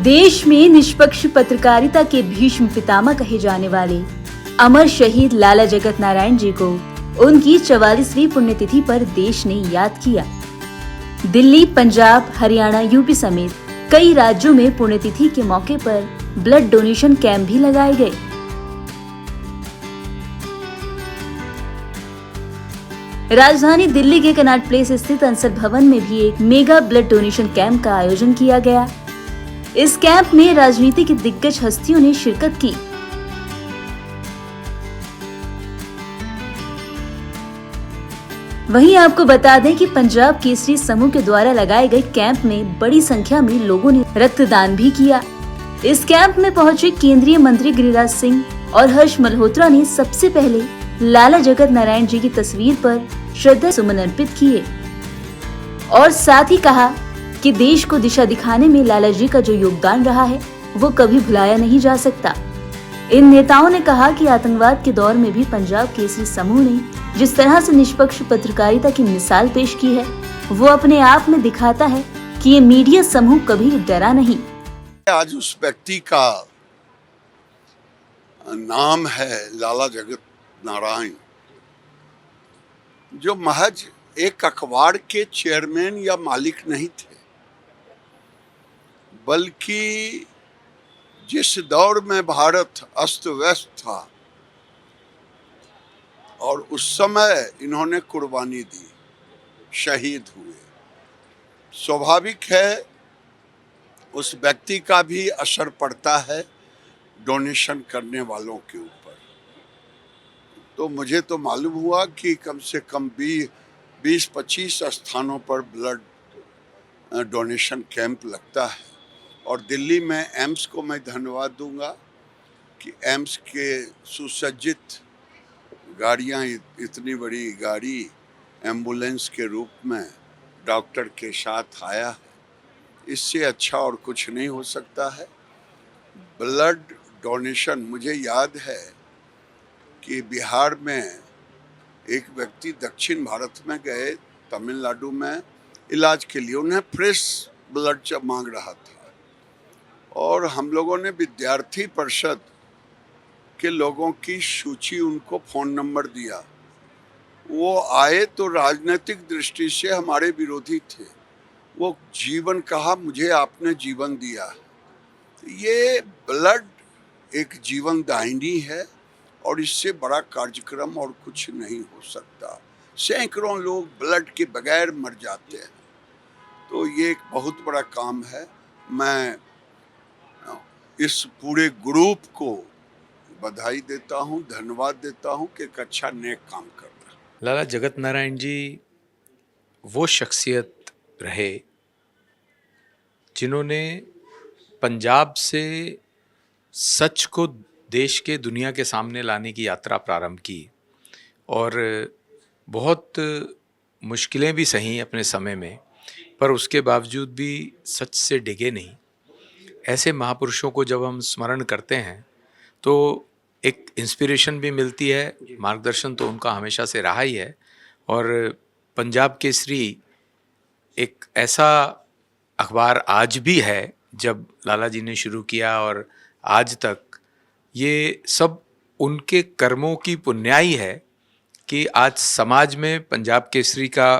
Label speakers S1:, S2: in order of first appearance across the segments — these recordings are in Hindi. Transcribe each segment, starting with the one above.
S1: देश में निष्पक्ष पत्रकारिता के भीष्म पितामह कहे जाने वाले अमर शहीद लाला जगत नारायण जी को उनकी 44वीं पुण्यतिथि पर देश ने याद किया। दिल्ली, पंजाब, हरियाणा, यूपी समेत कई राज्यों में पुण्यतिथि के मौके पर ब्लड डोनेशन कैंप भी लगाए गए। राजधानी दिल्ली के कनॉट प्लेस स्थित अंसर भवन में भी एक मेगा ब्लड डोनेशन कैंप का आयोजन किया गया। इस कैंप में राजनीति की दिग्गज हस्तियों ने शिरकत की। वहीं आपको बता दें कि पंजाब केसरी समूह के द्वारा लगाए गए कैंप में बड़ी संख्या में लोगों ने रक्तदान भी किया। इस कैंप में पहुंचे केंद्रीय मंत्री गिरिराज सिंह और हर्ष मल्होत्रा ने सबसे पहले लाला जगत नारायण जी की तस्वीर पर श्रद्धा सुमन अर्पित किए और साथ ही कहा कि देश को दिशा दिखाने में लाला जी का जो योगदान रहा है वो कभी भुलाया नहीं जा सकता। इन नेताओं ने कहा कि आतंकवाद के दौर में भी पंजाब केसरी समूह ने जिस तरह से निष्पक्ष पत्रकारिता की मिसाल पेश की है वो अपने आप में दिखाता है कि ये मीडिया समूह कभी डरा नहीं।
S2: आज उस व्यक्ति का नाम है लाला जगत नारायण, जो महज एक अखबार के चेयरमैन या मालिक नहीं थे, बल्कि जिस दौर में भारत अस्त व्यस्त था और उस समय इन्होंने कुर्बानी दी, शहीद हुए। स्वाभाविक है उस व्यक्ति का भी असर पड़ता है डोनेशन करने वालों के ऊपर। तो मुझे तो मालूम हुआ कि कम से कम 20-25 स्थानों पर ब्लड डोनेशन कैंप लगता है और दिल्ली में एम्स को मैं धन्यवाद दूंगा कि एम्स के सुसज्जित गाड़ियां, इतनी बड़ी गाड़ी एम्बुलेंस के रूप में डॉक्टर के साथ आया है। इससे अच्छा और कुछ नहीं हो सकता है। ब्लड डोनेशन, मुझे याद है कि बिहार में एक व्यक्ति दक्षिण भारत में गए, तमिलनाडु में इलाज के लिए, उन्हें फ्रेश ब्लड मांग रहा था और हम लोगों ने विद्यार्थी परिषद के लोगों की सूची, उनको फ़ोन नंबर दिया। वो आए तो राजनीतिक दृष्टि से हमारे विरोधी थे। वो जीवन कहा, मुझे आपने जीवन दिया। ये ब्लड एक जीवन दायिनी है और इससे बड़ा कार्यक्रम और कुछ नहीं हो सकता। सैकड़ों लोग ब्लड के बगैर मर जाते हैं, तो ये एक बहुत बड़ा काम है। मैं इस पूरे ग्रुप को बधाई देता हूँ, धन्यवाद देता हूँ कि एक अच्छा नेक काम कर रहा है।
S3: लाला जगत नारायण जी वो शख्सियत रहे जिन्होंने पंजाब से सच को देश के, दुनिया के सामने लाने की यात्रा प्रारंभ की और बहुत मुश्किलें भी सही अपने समय में, पर उसके बावजूद भी सच से डिगे नहीं। ऐसे महापुरुषों को जब हम स्मरण करते हैं तो एक इंस्पिरेशन भी मिलती है, मार्गदर्शन तो उनका हमेशा से रहा ही है। और पंजाब केसरी एक ऐसा अखबार आज भी है, जब लाला जी ने शुरू किया और आज तक, ये सब उनके कर्मों की पुण्याई है कि आज समाज में पंजाब केसरी का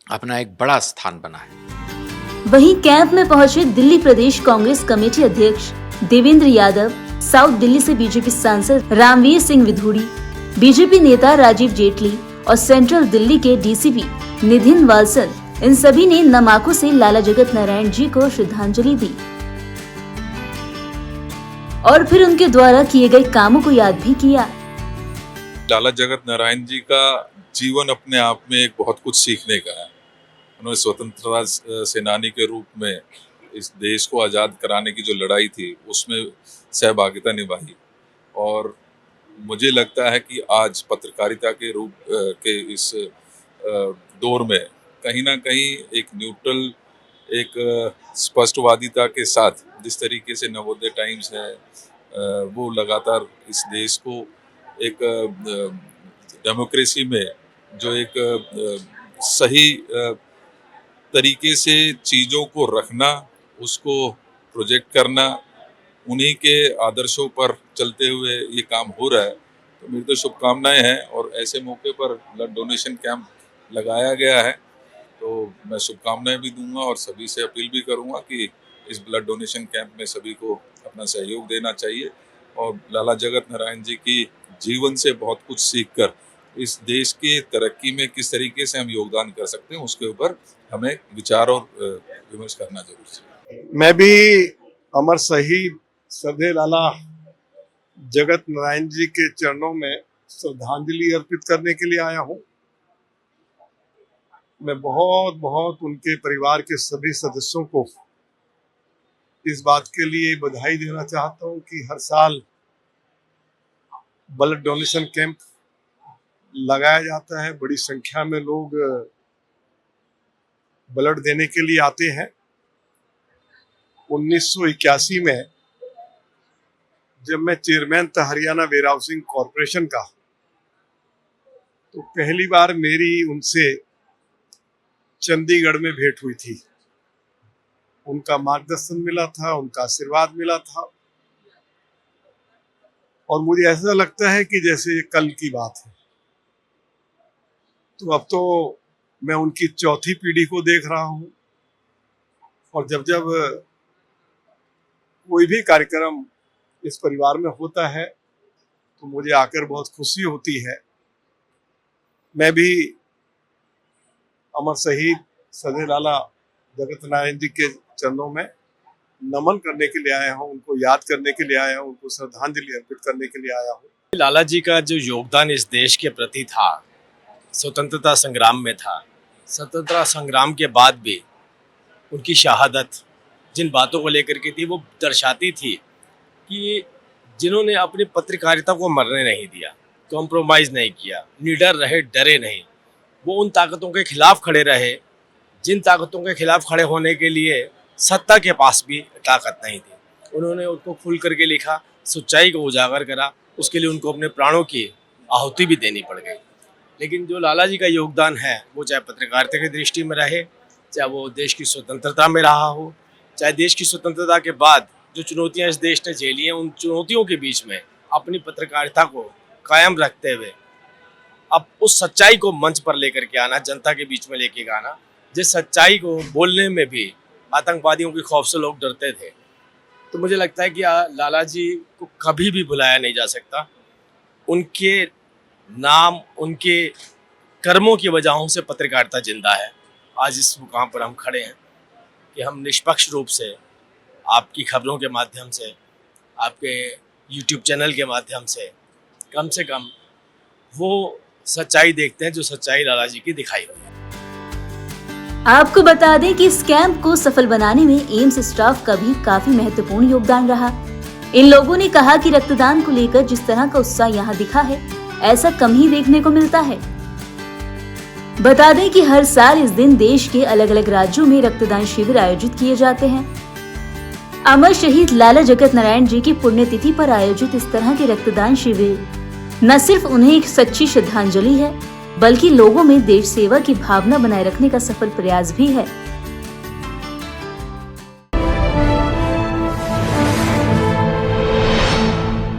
S3: अपना एक बड़ा स्थान बना है।
S1: वहीं कैंप में पहुंचे दिल्ली प्रदेश कांग्रेस कमेटी अध्यक्ष देवेंद्र यादव, साउथ दिल्ली से बीजेपी सांसद रामवीर सिंह विधूड़ी, बीजेपी नेता राजीव जेटली और सेंट्रल दिल्ली के डीसीपी नितिन वालसन, इन सभी ने नम आंखों से लाला जगत नारायण जी को श्रद्धांजलि दी और फिर उनके द्वारा किए गए कामों को याद भी किया।
S4: लाला जगत नारायण जी का जीवन अपने आप में एक बहुत कुछ सीखने का है। उन्होंने स्वतंत्रता सेनानी के रूप में इस देश को आज़ाद कराने की जो लड़ाई थी उसमें सहभागिता निभाई और मुझे लगता है कि आज पत्रकारिता के रूप के इस दौर में कहीं ना कहीं एक न्यूट्रल, एक स्पष्टवादिता के साथ जिस तरीके से नवोदय टाइम्स है वो लगातार इस देश को एक डेमोक्रेसी में जो एक सही तरीके से चीज़ों को रखना, उसको प्रोजेक्ट करना, उन्हीं के आदर्शों पर चलते हुए ये काम हो रहा है। तो मेरी तो शुभकामनाएं हैं, और ऐसे मौके पर ब्लड डोनेशन कैंप लगाया गया है तो मैं शुभकामनाएं भी दूंगा और सभी से अपील भी करूंगा कि इस ब्लड डोनेशन कैंप में सभी को अपना सहयोग देना चाहिए और लाला जगत नारायण जी की जीवन से बहुत कुछ सीखकर इस देश की तरक्की में किस तरीके से हम योगदान कर सकते हैं उसके ऊपर हमें विचार और विमर्श करना जरूर चाहिए।
S5: मैं भी अमर शहीद श्रद्धेय लाला जगत नारायण जी के चरणों में श्रद्धांजलि अर्पित करने के लिए आया हूँ। मैं बहुत बहुत उनके परिवार के सभी सदस्यों को इस बात के लिए बधाई देना चाहता हूँ कि हर साल ब्लड डोनेशन कैंप लगाया जाता है। बड़ी संख्या में लोग ब्लड देने के लिए आते हैं। 1981 में जब मैं चेयरमैन था हरियाणा वेयर हाउसिंग कॉरपोरेशन का, तो पहली बार मेरी उनसे चंडीगढ़ में भेंट हुई थी। उनका मार्गदर्शन मिला था, उनका आशीर्वाद मिला था और मुझे ऐसा लगता है कि जैसे ये कल की बात है। तो अब तो मैं उनकी चौथी पीढ़ी को देख रहा हूँ और जब जब कोई भी कार्यक्रम इस परिवार में होता है तो मुझे आकर बहुत खुशी होती है। मैं भी अमर शहीद श्रद्धेय लाला जगत नारायण जी के चरणों में नमन करने के लिए आया हूँ, उनको याद करने के लिए आया हूँ, उनको श्रद्धांजलि अर्पित करने के लिए आया हूँ।
S6: लाला जी का जो योगदान इस देश के प्रति था, स्वतंत्रता संग्राम में था, स्वतंत्रता संग्राम के बाद भी उनकी शहादत जिन बातों को लेकर के थी वो दर्शाती थी कि जिन्होंने अपनी पत्रकारिता को मरने नहीं दिया, कॉम्प्रोमाइज़ नहीं किया, निडर रहे, डरे नहीं, वो उन ताकतों के खिलाफ खड़े रहे जिन ताकतों के खिलाफ खड़े होने के लिए सत्ता के पास भी ताकत नहीं थी। उन्होंने उसको खुल करके लिखा, सच्चाई को उजागर करा, उसके लिए उनको अपने प्राणों की आहुति भी देनी पड़ गई। लेकिन जो लाला जी का योगदान है वो चाहे पत्रकारिता की दृष्टि में रहे, चाहे वो देश की स्वतंत्रता में रहा हो, चाहे देश की स्वतंत्रता के बाद जो चुनौतियां इस देश ने झेली हैं, उन चुनौतियों के बीच में अपनी पत्रकारिता को कायम रखते हुए अब उस सच्चाई को मंच पर लेकर के आना, जनता के बीच में लेके आना, जिस सच्चाई को बोलने में भी आतंकवादियों के खौफ से लोग डरते थे। तो मुझे लगता है कि लाला जी को कभी भी भुलाया नहीं जा सकता। उनके नाम, उनके कर्मों की वजहों से पत्रकारिता जिंदा है। आज इस मुकाम पर हम खड़े हैं कि हम निष्पक्ष रूप से आपकी खबरों के माध्यम से, आपके YouTube चैनल के माध्यम से कम वो सच्चाई देखते हैं जो सच्चाई लाला जी की दिखाई हुई है।
S1: आपको बता दें कि इस कैंप को सफल बनाने में एम्स स्टाफ का भी काफी महत्वपूर्ण योगदान रहा। इन लोगों ने कहा कि रक्तदान को लेकर जिस तरह का उत्साह यहाँ दिखा है, ऐसा कम ही देखने को मिलता है। बता दें कि हर साल इस दिन देश के अलग अलग राज्यों में रक्तदान शिविर आयोजित किए जाते हैं। अमर शहीद लाला जगत नारायण जी की पुण्यतिथि पर आयोजित इस तरह के रक्तदान शिविर न सिर्फ उन्हें एक सच्ची श्रद्धांजलि है, बल्कि लोगों में देश सेवा की भावना बनाए रखने का सफल प्रयास भी है।